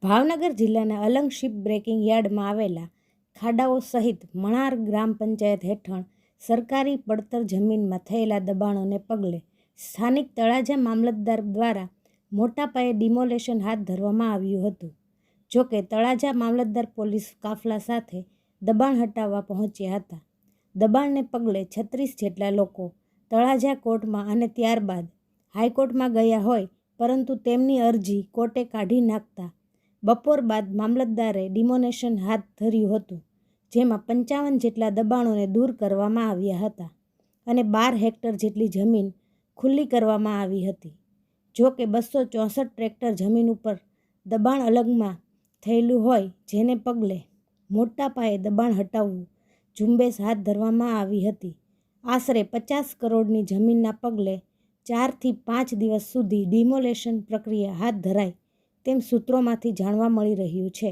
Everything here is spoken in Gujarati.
ભાવનગર જિલ્લાના અલંગ શિપ બ્રેકિંગ યાર્ડમાં આવેલા ખાડાઓ સહિત મણાર ગ્રામ પંચાયત હેઠળ સરકારી પડતર જમીનમાં થયેલા દબાણોને પગલે સ્થાનિક તળાજા મામલતદાર દ્વારા મોટા પાયે ડિમોલેશન હાથ ધરવામાં આવ્યું હતું. જોકે તળાજા મામલતદાર પોલીસ કાફલા સાથે દબાણ હટાવવા પહોંચ્યા હતા. દબાણને પગલે 36 જેટલા લોકો તળાજા કોર્ટમાં અને ત્યારબાદ હાઈકોર્ટમાં ગયા હોય, પરંતુ તેમની અરજી કોર્ટે કાઢી નાખતા બપોર બાદ મામલતદારે ડિમોલેશન હાથ ધર્યું હતું, જેમાં 55 જેટલા દબાણોને દૂર કરવામાં આવ્યા હતા અને 12 હેક્ટર જેટલી જમીન ખુલ્લી કરવામાં આવી હતી. જો કે 264 ટ્રેક્ટર જમીન ઉપર દબાણ અલગમાં થયેલું હોય, જેને પગલે મોટા પાયે દબાણ હટાવવું ઝુંબેશ હાથ ધરવામાં આવી હતી. આશરે 50 કરોડની જમીનના પગલે 4 થી 5 દિવસ સુધી ડિમોલેશન પ્રક્રિયા હાથ ધરાય તેમ સૂત્રોમાંથી જાણવા મળી રહ્યું છે.